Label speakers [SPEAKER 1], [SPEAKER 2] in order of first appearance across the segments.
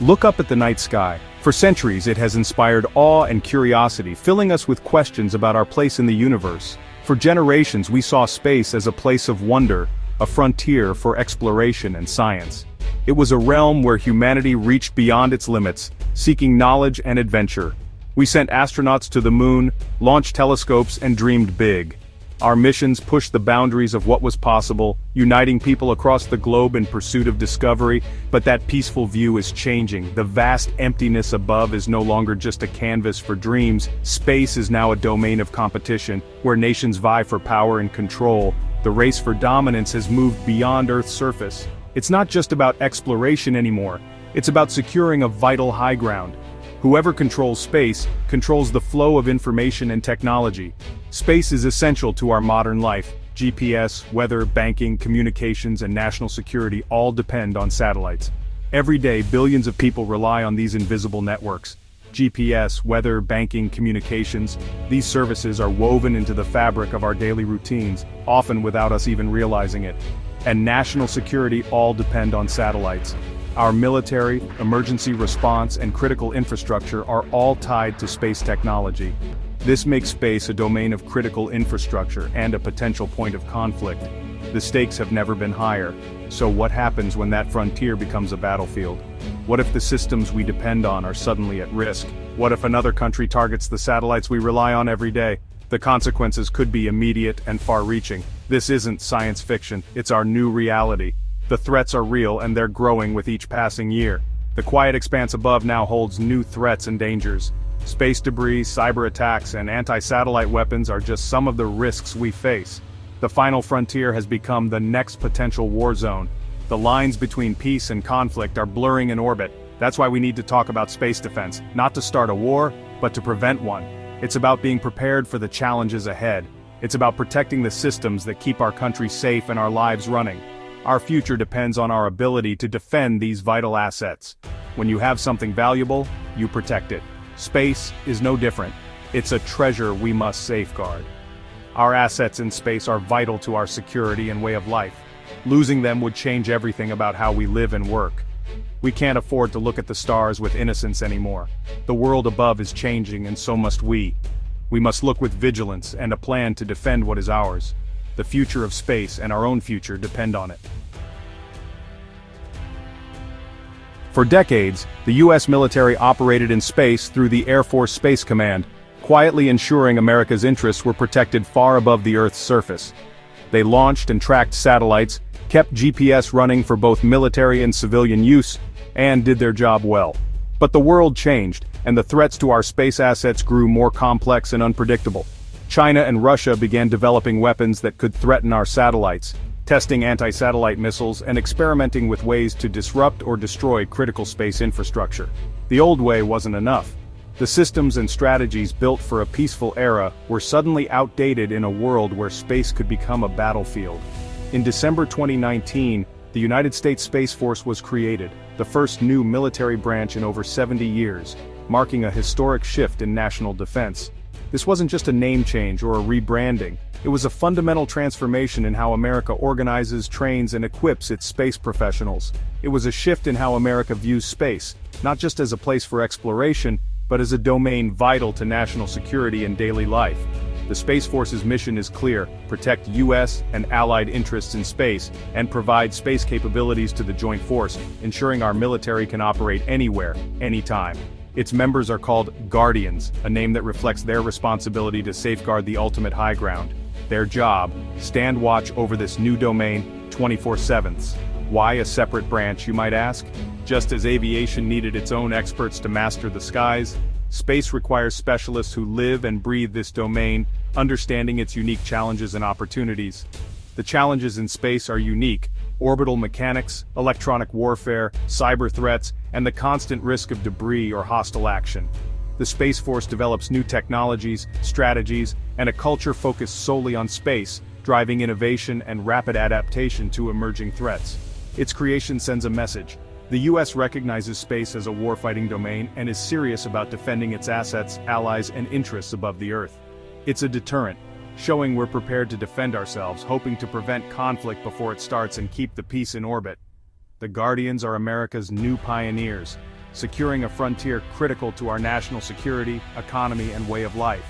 [SPEAKER 1] Look up at the night sky. For centuries it has inspired awe and curiosity, filling us with questions about our place in the universe. For generations we saw space as a place of wonder, a frontier for exploration and science. It was a realm where humanity reached beyond its limits, seeking knowledge and adventure. We sent astronauts to the moon, launched telescopes, and dreamed big. Our missions pushed the boundaries of what was possible, uniting people across the globe in pursuit of discovery, but that peaceful view is changing. The vast emptiness above is no longer just a canvas for dreams. Space is now a domain of competition, where nations vie for power and control. The race for dominance has moved beyond Earth's surface. It's not just about exploration anymore, it's about securing a vital high ground. Whoever controls space, controls the flow of information and technology. Space is essential to our modern life. GPS, weather, banking, communications, and national security all depend on satellites. Every day, billions of people rely on these invisible networks. GPS, weather, banking, communications, these services are woven into the fabric of our daily routines, often without us even realizing it. And national security all depend on satellites. Our military, emergency response, and critical infrastructure are all tied to space technology. This makes space a domain of critical infrastructure and a potential point of conflict. The stakes have never been higher. So what happens when that frontier becomes a battlefield? What if the systems we depend on are suddenly at risk? What if another country targets the satellites we rely on every day? The consequences could be immediate and far-reaching. This isn't science fiction, it's our new reality. The threats are real and they're growing with each passing year. The quiet expanse above now holds new threats and dangers. Space debris, cyber attacks, and anti-satellite weapons are just some of the risks we face. The final frontier has become the next potential war zone. The lines between peace and conflict are blurring in orbit. That's why we need to talk about space defense, not to start a war, but to prevent one. It's about being prepared for the challenges ahead. It's about protecting the systems that keep our country safe and our lives running. Our future depends on our ability to defend these vital assets. When you have something valuable, you protect it. Space is no different. It's a treasure we must safeguard. Our assets in space are vital to our security and way of life. Losing them would change everything about how we live and work. We can't afford to look at the stars with innocence anymore. The world above is changing and so must we. We must look with vigilance and a plan to defend what is ours. The future of space and our own future depend on it. For decades, the U.S. military operated in space through the Air Force Space Command, quietly ensuring America's interests were protected far above the Earth's surface. They launched and tracked satellites, kept GPS running for both military and civilian use, and did their job well. But the world changed, and the threats to our space assets grew more complex and unpredictable. China and Russia began developing weapons that could threaten our satellites, testing anti-satellite missiles and experimenting with ways to disrupt or destroy critical space infrastructure. The old way wasn't enough. The systems and strategies built for a peaceful era were suddenly outdated in a world where space could become a battlefield. In December 2019, the United States Space Force was created, the first new military branch in over 70 years, marking a historic shift in national defense. This wasn't just a name change or a rebranding. It was a fundamental transformation in how America organizes, trains, and equips its space professionals. It was a shift in how America views space, not just as a place for exploration, but as a domain vital to national security and daily life. The Space Force's mission is clear: protect U.S. and allied interests in space, and provide space capabilities to the joint force, ensuring our military can operate anywhere, anytime. Its members are called Guardians, a name that reflects their responsibility to safeguard the ultimate high ground. Their job: stand watch over this new domain 24/7. Why a separate branch, you might ask? Just as aviation needed its own experts to master the skies, space requires specialists who live and breathe this domain, understanding its unique challenges and opportunities. The challenges in space are unique: orbital mechanics, electronic warfare, cyber threats, and the constant risk of debris or hostile action. The Space Force develops new technologies, strategies, and a culture focused solely on space, driving innovation and rapid adaptation to emerging threats. Its creation sends a message. The U.S. recognizes space as a warfighting domain and is serious about defending its assets, allies, and interests above the Earth. It's a deterrent, showing we're prepared to defend ourselves, hoping to prevent conflict before it starts and keep the peace in orbit. The Guardians are America's new pioneers, securing a frontier critical to our national security, economy, and way of life.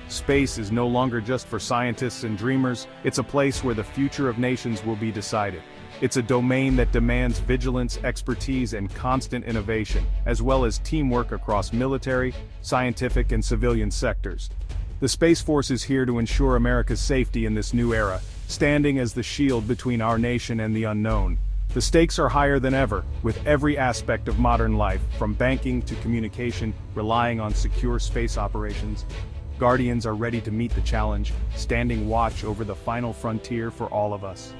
[SPEAKER 1] Space is no longer just for scientists and dreamers, it's a place where the future of nations will be decided. It's a domain that demands vigilance, expertise, and constant innovation, as well as teamwork across military, scientific, and civilian sectors. The Space Force is here to ensure America's safety in this new era, standing as the shield between our nation and the unknown. The stakes are higher than ever, with every aspect of modern life, from banking to communication, relying on secure space operations. Guardians are ready to meet the challenge, standing watch over the final frontier for all of us.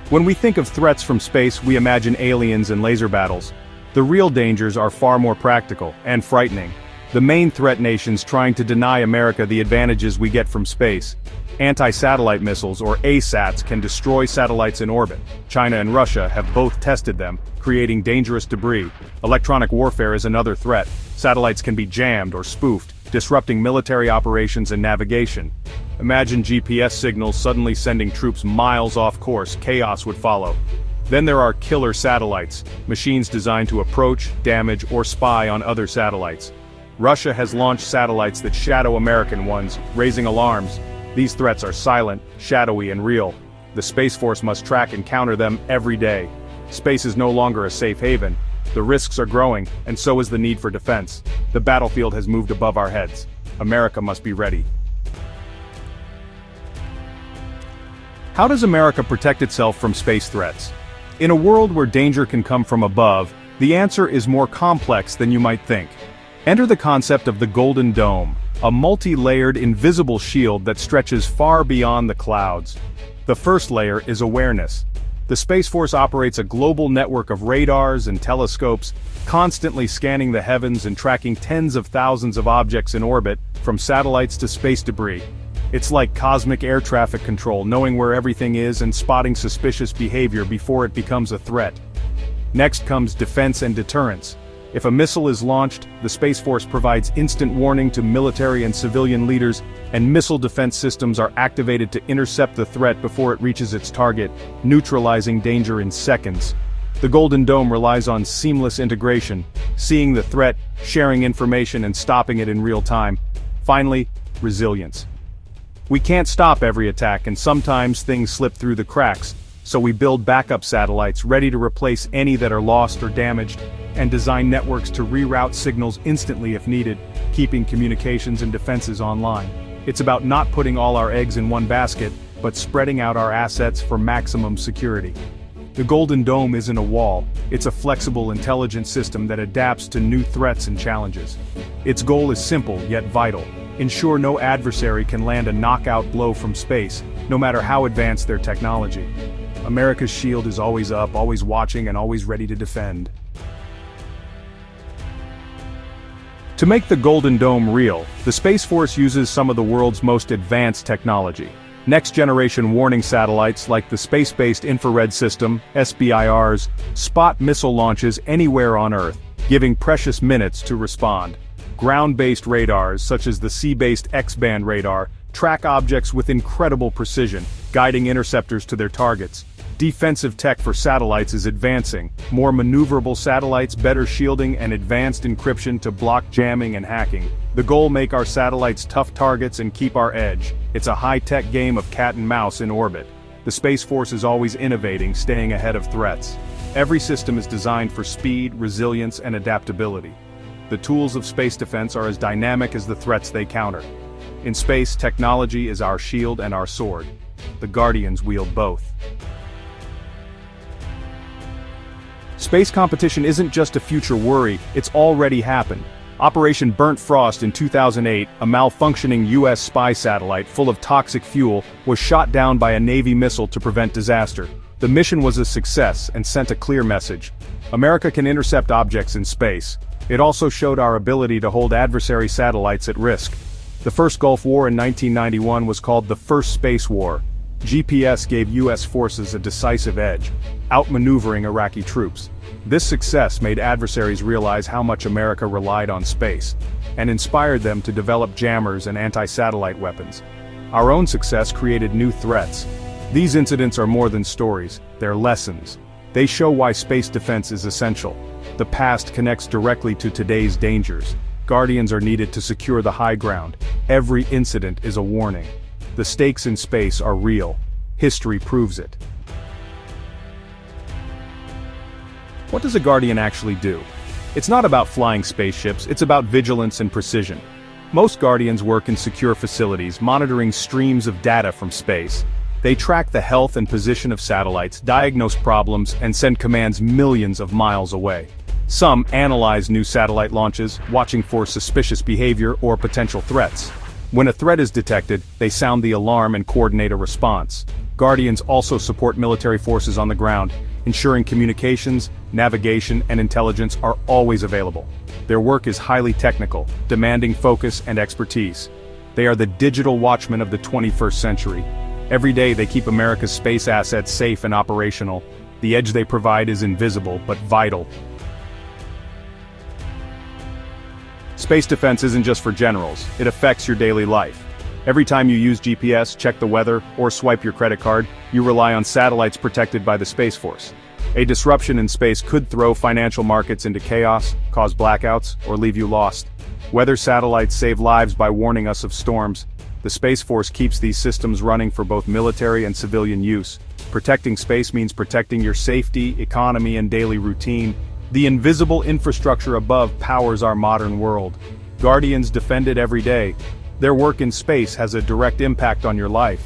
[SPEAKER 1] When we think of threats from space, we imagine aliens and laser battles. The real dangers are far more practical and frightening. The main threat nations trying to deny America the advantages we get from space. Anti-satellite missiles, or ASATs, can destroy satellites in orbit. China and Russia have both tested them, creating dangerous debris. Electronic warfare is another threat. Satellites can be jammed or spoofed, disrupting military operations and navigation. Imagine GPS signals suddenly sending troops miles off course. Chaos would follow. Then there are killer satellites, machines designed to approach, damage, or spy on other satellites. Russia has launched satellites that shadow American ones, raising alarms. These threats are silent, shadowy, and real. The Space Force must track and counter them every day. Space is no longer a safe haven. The risks are growing, and so is the need for defense. The battlefield has moved above our heads. America must be ready. How does America protect itself from space threats? In a world where danger can come from above, the answer is more complex than you might think. Enter the concept of the Golden Dome, a multi-layered invisible shield that stretches far beyond the clouds. The first layer is awareness. The Space Force operates a global network of radars and telescopes, constantly scanning the heavens and tracking tens of thousands of objects in orbit, from satellites to space debris. It's like cosmic air traffic control, knowing where everything is and spotting suspicious behavior before it becomes a threat. Next comes defense and deterrence. If a missile is launched, the Space Force provides instant warning to military and civilian leaders, and missile defense systems are activated to intercept the threat before it reaches its target, neutralizing danger in seconds. The Golden Dome relies on seamless integration, seeing the threat, sharing information, and stopping it in real time. Finally, resilience. We can't stop every attack, and sometimes things slip through the cracks, so we build backup satellites ready to replace any that are lost or damaged, and design networks to reroute signals instantly if needed, keeping communications and defenses online. It's about not putting all our eggs in one basket, but spreading out our assets for maximum security. The Golden Dome isn't a wall, it's a flexible, intelligent system that adapts to new threats and challenges. Its goal is simple, yet vital. Ensure no adversary can land a knockout blow from space, no matter how advanced their technology. America's shield is always up, always watching, and always ready to defend. To make the Golden Dome real, the Space Force uses some of the world's most advanced technology. Next-generation warning satellites like the Space-Based Infrared System, SBIRs, spot missile launches anywhere on Earth, giving precious minutes to respond. Ground-based radars, such as the sea-based X-band radar, track objects with incredible precision, guiding interceptors to their targets. Defensive tech for satellites is advancing, more maneuverable satellites, better shielding, and advanced encryption to block jamming and hacking. The goal: make our satellites tough targets and keep our edge. It's a high-tech game of cat and mouse in orbit. The Space Force is always innovating, staying ahead of threats. Every system is designed for speed, resilience, and adaptability. The tools of space defense are as dynamic as the threats they counter. In space, technology is our shield and our sword. The Guardians wield both. Space competition isn't just a future worry, it's already happened. Operation Burnt Frost in 2008, a malfunctioning US spy satellite full of toxic fuel, was shot down by a Navy missile to prevent disaster. The mission was a success and sent a clear message. America can intercept objects in space. It also showed our ability to hold adversary satellites at risk. The first Gulf War in 1991 was called the First Space War. GPS gave US forces a decisive edge, outmaneuvering Iraqi troops. This success made adversaries realize how much America relied on space, and inspired them to develop jammers and anti-satellite weapons. Our own success created new threats. These incidents are more than stories, they're lessons. They show why space defense is essential. The past connects directly to today's dangers. Guardians are needed to secure the high ground. Every incident is a warning. The stakes in space are real. History proves it. What does a Guardian actually do? It's not about flying spaceships, it's about vigilance and precision. Most Guardians work in secure facilities, monitoring streams of data from space. They track the health and position of satellites, diagnose problems, and send commands millions of miles away. Some analyze new satellite launches, watching for suspicious behavior or potential threats. When a threat is detected, they sound the alarm and coordinate a response. Guardians also support military forces on the ground, ensuring communications, navigation, and intelligence are always available. Their work is highly technical, demanding focus and expertise. They are the digital watchmen of the 21st century. Every day they keep America's space assets safe and operational. The edge they provide is invisible but vital. Space defense isn't just for generals, it affects your daily life. Every time you use GPS, check the weather, or swipe your credit card, you rely on satellites protected by the Space Force. A disruption in space could throw financial markets into chaos, cause blackouts, or leave you lost. Weather satellites save lives by warning us of storms. The Space Force keeps these systems running for both military and civilian use. Protecting space means protecting your safety, economy, and daily routine. The invisible infrastructure above powers our modern world. Guardians defend it every day. Their work in space has a direct impact on your life.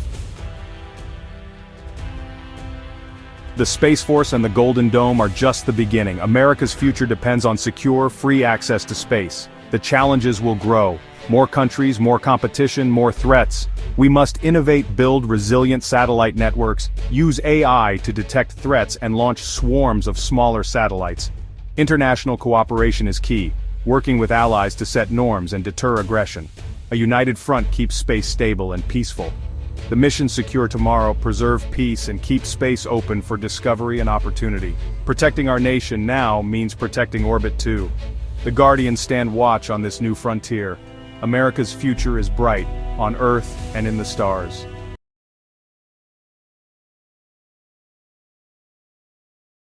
[SPEAKER 1] The Space Force and the Golden Dome are just the beginning. America's future depends on secure, free access to space. The challenges will grow. More countries, more competition, more threats. We must innovate, build resilient satellite networks, use AI to detect threats and launch swarms of smaller satellites. International cooperation is key, working with allies to set norms and deter aggression. A united front keeps space stable and peaceful. The mission secure tomorrow, preserve peace and keep space open for discovery and opportunity. Protecting our nation now means protecting orbit too. The Guardians stand watch on this new frontier. America's future is bright, on Earth and in the stars.